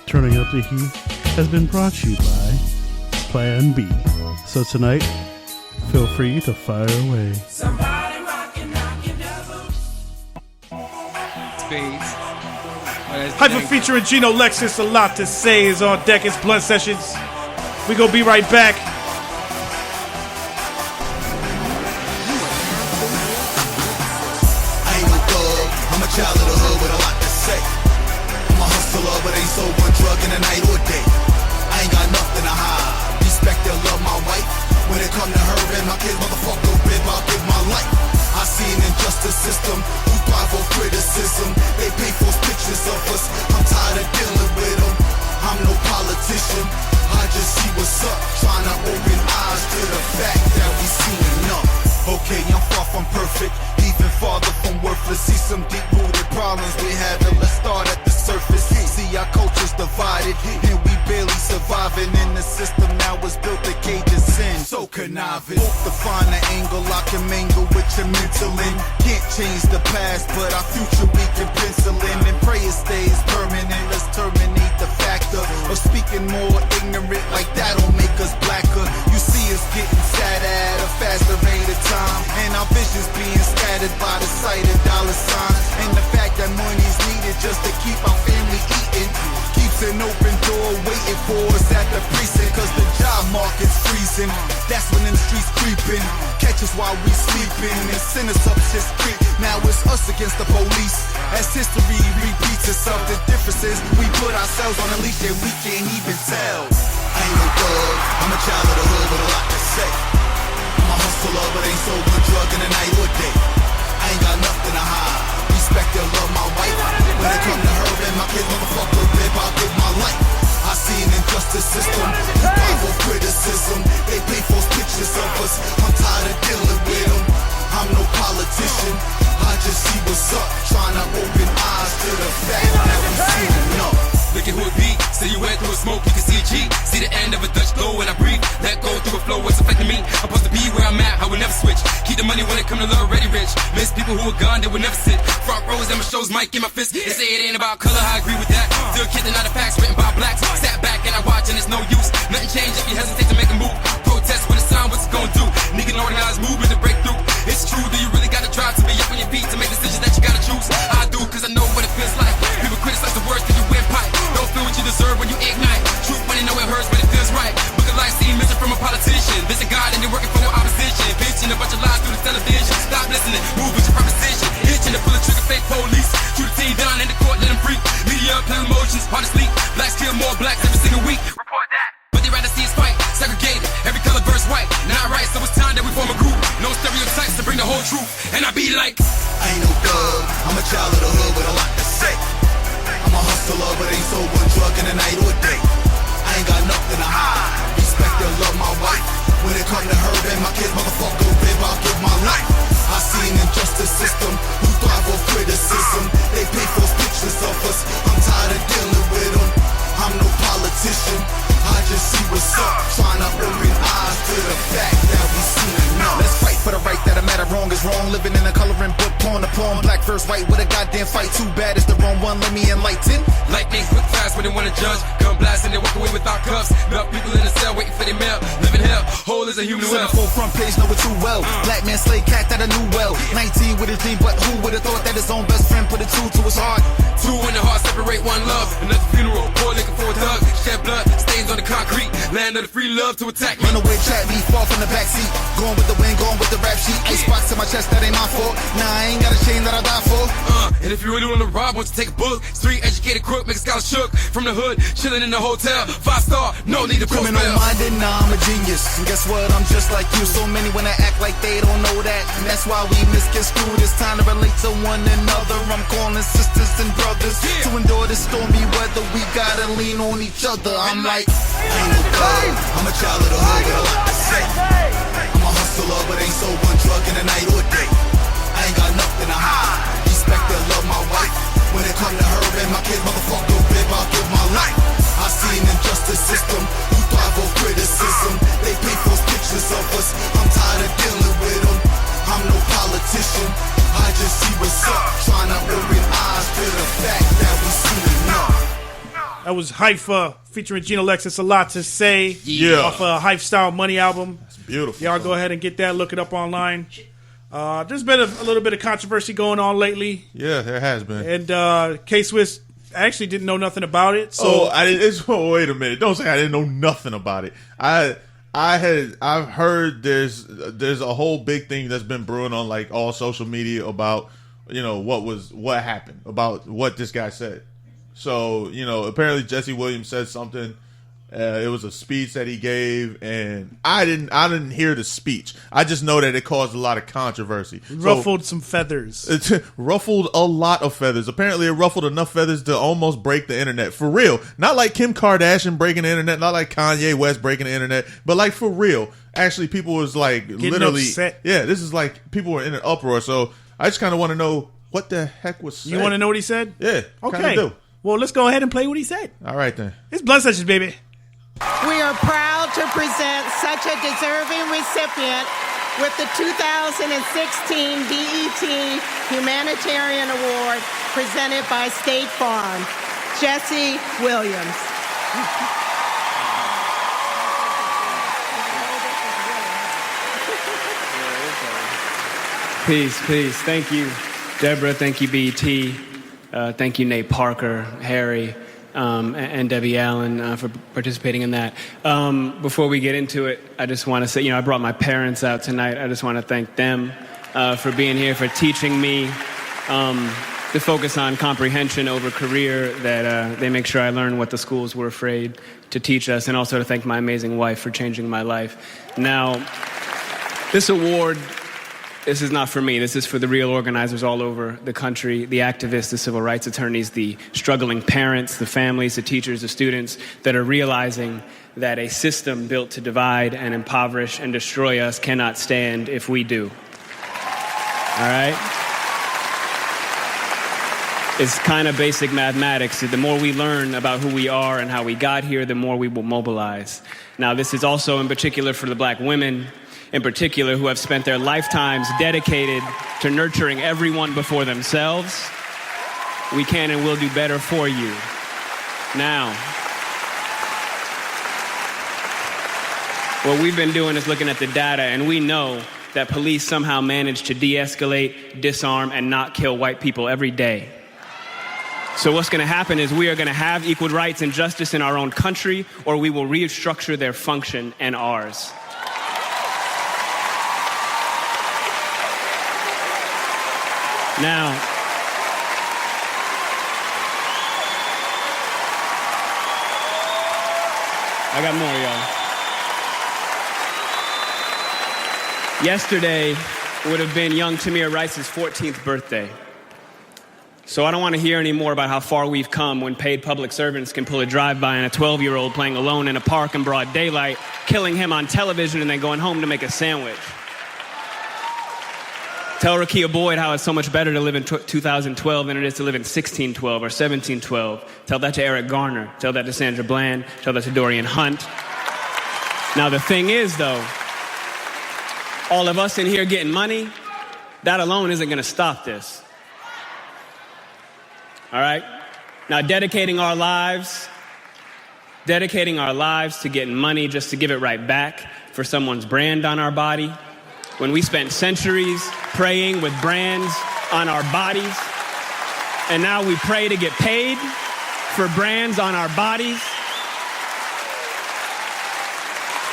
Turning Up the Heat has been brought to you by Plan B. So tonight, feel free to fire away. Somebody rockin', knockin' devil. Spades. Hyper featuring Gino Lexus, a lot to say is on deck. It's Blunt Sessions. We gonna be right back. I ain't no thug, I'm a child of the hood with a lot to say. I'm a hustler, but ain't sold one drug in the night or day. I ain't got nothing to hide. Respect and love my wife. When it come to her and my kids, motherfucker, rib, I'll give my life. I see an injustice system who thrive on criticism. They pay false pictures of us. I'm tired of dealing with them. I'm no politician. I just see what's up. Trying to open eyes to the fact that we seen enough. Okay, I'm far from perfect, even farther from worthless. See some deep-rooted problems we have, and let's start at the surface. See our culture's divided, and we barely surviving in the system. Now it's built to cage us in, so conniving. Hope to find an angle I can mingle with your mental in. Can't change the past, but our future we can pencil in. And pray it stays permanent. Let's terminate the factor of speaking more ignorant, like that'll make us blacker. You see us getting sadder at a faster rate of time, and our visions being scattered by the sight of dollar signs. And the fact that money's needed just to keep our family eating keeps an open door waiting for us at the precinct. Cause the job market's freezing. That's when them streets creeping, catch us while we sleeping and send us up shit's creek. Now it's us against the police, as history repeats itself. The difference is we put ourselves on a leash and we can't even tell. I ain't no thug, I'm a child of the hood with a lot to say. I'm a hustler, but ain't sold one drug in the night or day. I ain't got nothing to hide. Respect and love my wife. When it come to her and my kids, motherfucker, rib, I'll give my life. I see an injustice system who thrive on criticism. They pay false pictures of us. I'm tired of dealing with them. I'm no politician. I just see what's up. Trying to open eyes to the fact that we seen enough. Look at who it be. Say you went through a smoke, you can see a G. See the end of a Dutch glow when I breathe. Let go through a flow, what's affecting me? I'm supposed to be where I'm at, I will never switch. Keep the money when it come to love, already rich. Miss people who are gone, they will never sit. Front rows and my shows, mic in my fist. They say it ain't about color, I agree with that. Still kidding out of facts written by blacks. Sat back and I watch and it's no use. Nothing changed if you hesitate to make a move. Protest with a sign, what's it gonna do? Nigga, organized movement to break through. It's true, do you really gotta try to be up on your feet to make decisions that you gotta choose? I do, cause I know what it feels like. People criticize the words that you win pipe. Don't feel what you deserve when you ignite. Truth when you know it hurts, but it feels right. Look at life, see mission from a politician. Visit God and you're working for opposition. Bitching a bunch of lies through the television. Stop listening, move with your proposition. Itching to pull a trigger, fake police. Shoot a team down in the court, let them free. Media, play emotions, hard to sleep. Blacks kill more blacks every single week. Report that. But they rather see us fight, segregated. Every color verse white. Not right, so it's time that we form a group. No stereotypes to bring the whole truth. And I be like, I ain't no thug, I'm a child of the hood with a lot to say. I'm a hustler, but ain't sold one drug in the night or day. I ain't got nothing to hide. Respect and love my wife. When it come to her and my kids, motherfucker, rib, I'll give my life. I see an injustice system who thrive on criticism. They pay false pictures of us. I'm tired of dealing with them. I'm no politician. I just see what's up. Trying to open eyes to the fact that we seen enough. Let's fight for the right that matter. Wrong is wrong. Living in a coloring book, pawn to pawn. Black versus white with a goddamn fight. Too bad it's the wrong one. Let me enlighten. lightning quick fast when they wanna judge. Gun blast and they walk away without cuffs. Enough people in the cell waiting for their mail. Living hell, whole is a human well. Full front page, know it too well. Black man slay cat that I knew well. 19 with a dream, but who would've thought that his own best friend put a two to his heart? Two in the heart separate one love. Another funeral, poor looking for a thug. Shed blood, stains on the concrete. Land of the free love to attack me. Runaway trap me, fall from the backseat. Going with the wind, going with the rap sheet. Ice box to my chest, that ain't my fault. Nah, I ain't got a chain that I die for. And if you really wanna rob, won't you take a book? Street educated crook, make a scholar shook. From the hood, chilling in the hotel. 5-star, no need to criminal minded, nah, I'm a genius. And guess what? I'm just like you. So many when I act like they don't know that. And that's why we misconstrued. It's time to relate to one another. I'm calling sisters and brothers to endure this stormy weather. We gotta lean on each other. I'm like, I ain't no thug. I'm a child of the hood with a lot to say. I'm a hustler, but ain't so one drug in the night or day. I ain't got nothing to hide. Respect and love my wife. When it come to her and my kids, motherfucker, rib, I'll give my life. I see an injustice system who thrive on criticism. They paint false pictures of us. I'm tired of dealing with them. I'm no politician. I just see what's up. Trying to open eyes to the fact that we seen enough. That was Haifa featuring Gino Lexus, A Lot to Say. Yeah. Off a Hype Style Money album. It's beautiful. Y'all go ahead and get that. Look it up online. There's been a little bit of controversy going on lately. Yeah, there has been. And K-Swiss actually didn't know nothing about it. So wait a minute. Don't say I didn't know nothing about it. I've heard there's a whole big thing that's been brewing on like all social media about, what happened, about what this guy said. So, apparently Jesse Williams said something. It was a speech that he gave, and I didn't hear the speech. I just know that it caused a lot of controversy. Ruffled some feathers. It ruffled a lot of feathers. Apparently, it ruffled enough feathers to almost break the internet. For real. Not like Kim Kardashian breaking the internet, not like Kanye West breaking the internet, but like for real. Actually, people was like Getting literally upset. Yeah, this is like people were in an uproar. So I just kind of want to know what the heck was said. You want to know what he said? Yeah. Okay. Do. Well, let's go ahead and play what he said. All right then. It's Blunt Sessions, baby. We are proud to present such a deserving recipient with the 2016 BET Humanitarian Award presented by State Farm, Jesse Williams. Peace. Thank you, Deborah. Thank you, BET. Thank you, Nate Parker, Harry, and Debbie Allen for participating in that. Before we get into it, I just want to say, I brought my parents out tonight. I just want to thank them for being here, for teaching me to focus on comprehension over career, that they make sure I learn what the schools were afraid to teach us, and also to thank my amazing wife for changing my life. Now, this award, this is not for me. This is for the real organizers all over the country, the activists, the civil rights attorneys, the struggling parents, the families, the teachers, the students that are realizing that a system built to divide and impoverish and destroy us cannot stand if we do. All right? It's kind of basic mathematics. The more we learn about who we are and how we got here, the more we will mobilize. Now, this is also in particular for the black women, in particular, who have spent their lifetimes dedicated to nurturing everyone before themselves. We can and will do better for you. Now, what we've been doing is looking at the data, and we know that police somehow manage to de-escalate, disarm, and not kill white people every day. So what's going to happen is we are going to have equal rights and justice in our own country, or we will restructure their function and ours. Now, I got more, y'all. Yesterday would have been young Tamir Rice's 14th birthday. So I don't want to hear any more about how far we've come when paid public servants can pull a drive-by on a 12-year-old playing alone in a park in broad daylight, killing him on television, and then going home to make a sandwich. Tell Rakia Boyd how it's so much better to live in 2012 than it is to live in 1612 or 1712. Tell that to Eric Garner. Tell that to Sandra Bland. Tell that to Dorian Hunt. Now, the thing is, though, all of us in here getting money, that alone isn't going to stop this. All right? Now, dedicating our lives to getting money just to give it right back for someone's brand on our body, when we spent centuries praying with brands on our bodies, and now we pray to get paid for brands on our bodies.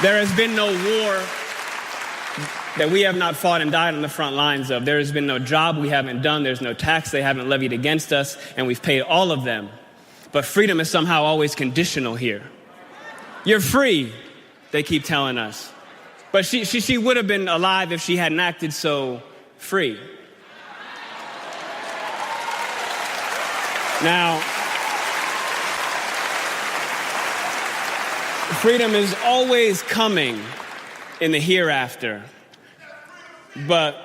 There has been no war that we have not fought and died on the front lines of. There has been no job we haven't done. There's no tax they haven't levied against us, and we've paid all of them. But freedom is somehow always conditional here. You're free, they keep telling us. But she would have been alive if she hadn't acted so free. Now, freedom is always coming in the hereafter. But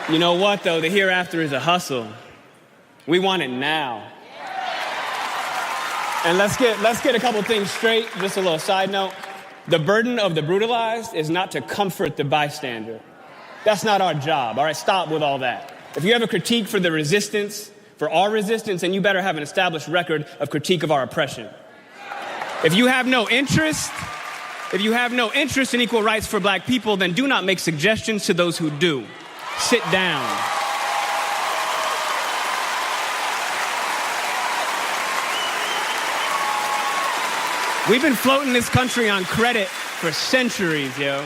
you know what, though? The hereafter is a hustle. We want it now. And let's get a couple things straight. Just a little side note. The burden of the brutalized is not to comfort the bystander. That's not our job, all right? Stop with all that. If you have a critique for the resistance, for our resistance, and you better have an established record of critique of our oppression. If you have no interest in equal rights for black people, then do not make suggestions to those who do. Sit down. We've been floating this country on credit for centuries, yo.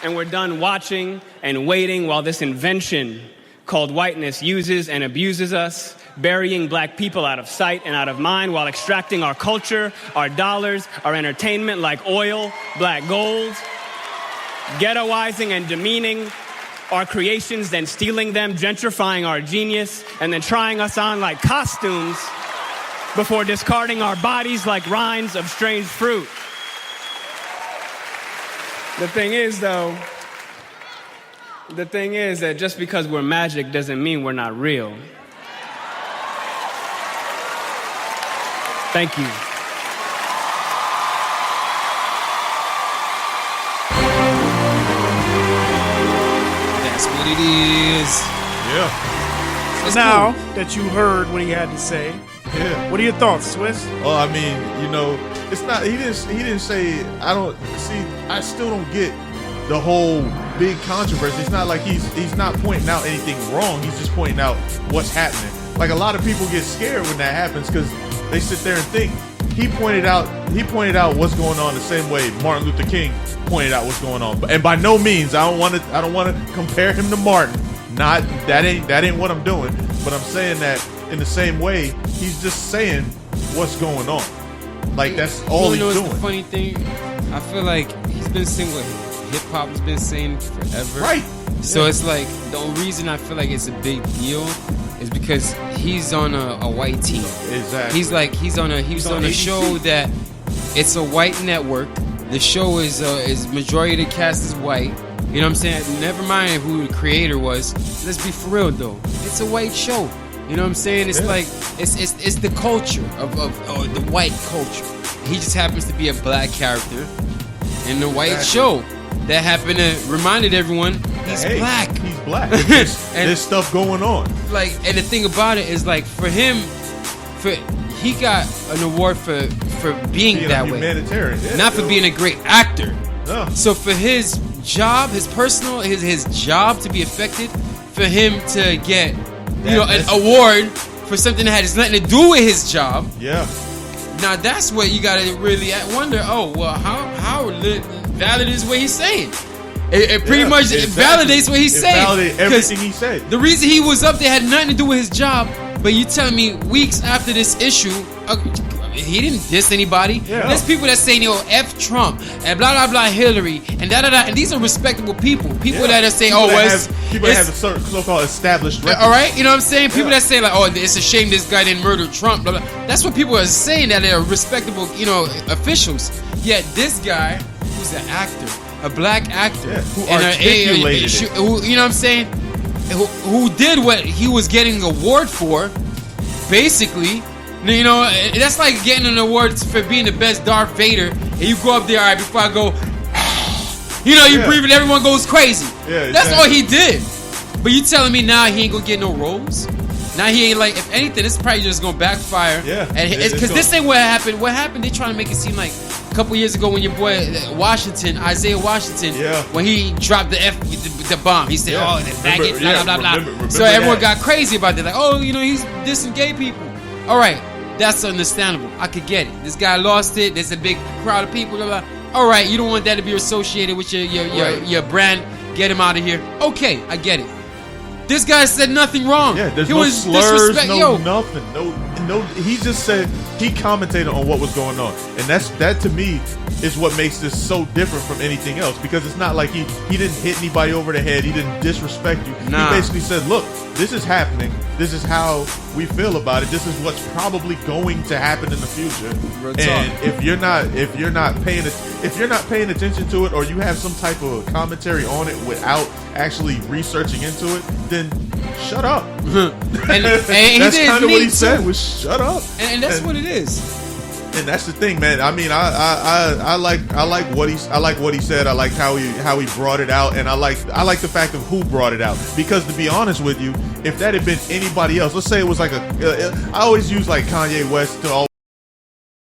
And we're done watching and waiting while this invention called whiteness uses and abuses us, burying black people out of sight and out of mind while extracting our culture, our dollars, our entertainment like oil, black gold, ghettoizing and demeaning our creations, then stealing them, gentrifying our genius, and then trying us on like costumes before discarding our bodies like rinds of strange fruit. The thing is that just because we're magic doesn't mean we're not real. Thank you. That's what it is. Yeah. So now that you heard what he had to say, what are your thoughts, Swiss? Well, I mean, it's not. He didn't say. I still don't get the whole big controversy. It's not like he's not pointing out anything wrong. He's just pointing out what's happening. Like a lot of people get scared when that happens because they sit there and think. He pointed out what's going on the same way Martin Luther King pointed out what's going on. And by no means, I don't want to compare him to Martin. That ain't what I'm doing. But I'm saying that in the same way, he's just saying what's going on. Like that's all he's doing. The funny thing, I feel like he's been saying what hip hop has been saying forever. Right. So it's like the only reason I feel like it's a big deal is because he's on a white team. Exactly. He's on a show that it's a white network. The show is majority of the cast is white. You know what I'm saying? Never mind who the creator was. Let's be for real though. It's a white show. You know what I'm saying? It's like it's the culture of the white culture. He just happens to be a black character in the white show that happened to reminded everyone he's black. He's black. There's stuff going on. Like, and the thing about it is like for him, he got an award for being that way, humanitarian, not for being a great actor. No. So for his job, his job to be affected, for him to get an award for something that has nothing to do with his job. Yeah. Now that's what you gotta really wonder. Oh well, how valid is what he's saying? It pretty much validates what he's saying. It validates everything he said. The reason he was up there had nothing to do with his job. But you telling me weeks after this issue, he didn't diss anybody. Yeah. There's people that say, F Trump and blah blah blah Hillary and da da da, and these are respectable people. People that are saying, people that have a certain so-called established record. All right, you know what I'm saying? People that say like, it's a shame this guy didn't murder Trump. Blah, blah. That's what people are saying, that they're respectable, officials. Yet this guy, who's an actor, a black actor, who articulated it. You know what I'm saying? Who did what he was getting an award for, basically. That's like getting an award for being the best Darth Vader, and you go up there, all right, before I go, you breathe and everyone goes crazy. Yeah, that's all he did. But you telling me now he ain't gonna get no roles? Now he ain't like, if anything, this is probably just gonna backfire. Yeah. Because this ain't what happened. What happened, they trying to make it seem like a couple years ago when your boy Isaiah Washington, when he dropped the bomb, he said, the faggot, blah, blah, blah, blah. Remember so everyone got crazy about that. Like, he's dissing gay people. All right, that's understandable. I could get it. This guy lost it. There's a big crowd of people. Blah, blah. All right, you don't want that to be associated with your brand. Get him out of here. Okay, I get it. This guy said nothing wrong. Yeah, there's no slurs, nothing. No. He just said, he commentated on what was going on. And that to me is what makes this so different from anything else. Because it's not like he didn't hit anybody over the head. He didn't disrespect you. Nah. He basically said, look, this is happening. This is how we feel about it. This is what's probably going to happen in the future. And if you're not paying attention to it, or you have some type of commentary on it without actually researching into it, then shut up. and that's kind of what he said, was shut up. And that's what it is. And that's the thing, man. I mean, I like what he said. I like how he brought it out, and I like the fact of who brought it out. Because to be honest with you, if that had been anybody else, let's say it was like I always use like Kanye West to